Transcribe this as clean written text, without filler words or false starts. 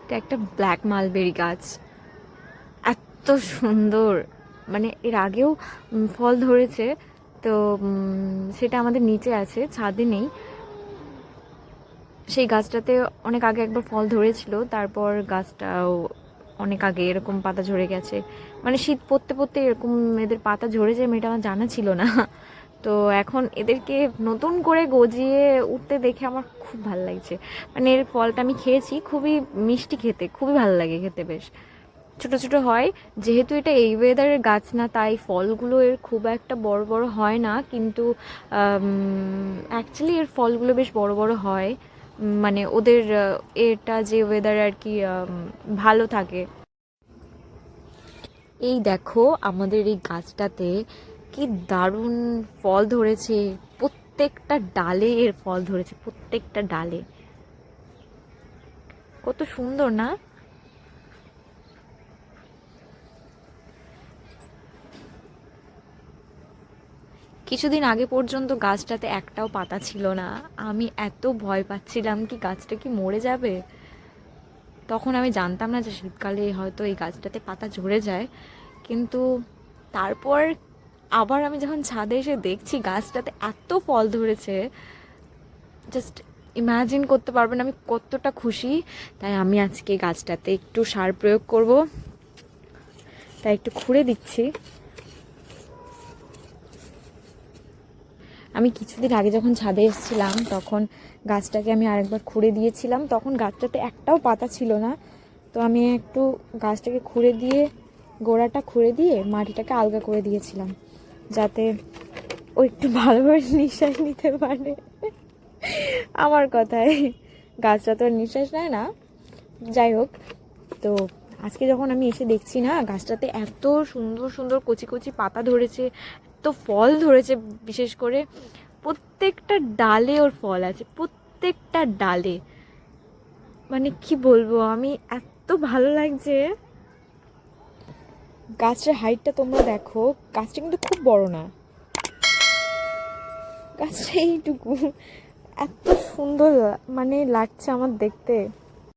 এটা একটা black mulberry গাছ, এত সুন্দর। মানে এর আগেও ফল ধরেছে, তো সেটা আমাদের নিচে আছে, ছাদে নেই। সেই গাছটাতে অনেক আগে একবার ফল ধরেছিল, তারপর গাছটাও অনেক আগে এরকম পাতা ঝরে গেছে। মানে শীত পড়তে পড়তে এরকম এদের পাতা ঝরে যায়, মেয়েটা আমার জানা ছিল না। তো এখন এদেরকে নতুন করে গজিয়ে উঠতে দেখে আমার খুব ভালো লাগছে। মানে এর ফলটা আমি খেয়েছি, খুবই মিষ্টি খেতে, খুবই ভালো লাগে খেতে বেশ। ছোট ছোট হয়, যেহেতু এটা এই ওয়েদারের গাছ না, তাই ফলগুলো এর খুব একটা বড় বড় হয় না, কিন্তু অ্যাকচুয়ালি এর ফলগুলো বেশ বড় বড় হয়। মানে ওদের এটা যে ওয়েদার আর কি ভালো থাকে। এই দেখো আমাদের এই গাছটাতে কি দারুণ ফল ধরেছে, প্রত্যেকটা ডালে এর ফল ধরেছে, প্রত্যেকটা ডালে। কত সুন্দর না? কিছুদিন আগে পর্যন্ত গাছটাতে একটাও পাতা ছিল না। আমি এত ভয় পাচ্ছিলাম কি গাছটা কি মরে যাবে। তখন আমি জানতাম না যে শীতকালে হয়তো এই গাছটাতে পাতা ঝরে যায়, কিন্তু তারপর আবার আমি যখন ছাদে এসে দেখছি গাছটাতে এত ফল ধরেছে, জাস্ট ইমাজিন করতে পারবেন আমি কতটা খুশি। তাই আমি আজকে গাছটাতে একটু সার প্রয়োগ করব, তাই একটু খুঁড়ে দিচ্ছি। আমি কিছুদিন আগে যখন ছাদে এসেছিলাম তখন গাছটাকে আমি আরেকবার খুঁড়ে দিয়েছিলাম, তখন গাছটাতে একটাও পাতা ছিল না। তো আমি একটু গাছটাকে খুঁড়ে দিয়ে, গোড়াটা খুঁড়ে দিয়ে মাটিটাকে আলগা করে দিয়েছিলাম, যাতে ও একটু ভালোভাবে নিঃশ্বাস নিতে পারে। আমার কথায় গাছটা তো আর নিঃশ্বাস নেয় না। যাই হোক, তো আজকে যখন আমি এসে দেখছি না গাছটাতে এত সুন্দর সুন্দর কচি কচি পাতা ধরেছে, এত ফল ধরেছে, বিশেষ করে প্রত্যেকটা ডালে ওর ফল আছে, প্রত্যেকটা ডালে। মানে কি বলবো, আমি এত ভালো লাগছে। গাছের হাইটটা তোমরা দেখো, গাছটা কিন্তু খুব বড় না, গাছটা এইটুকু। এত সুন্দর মানে লাগছে আমার দেখতে।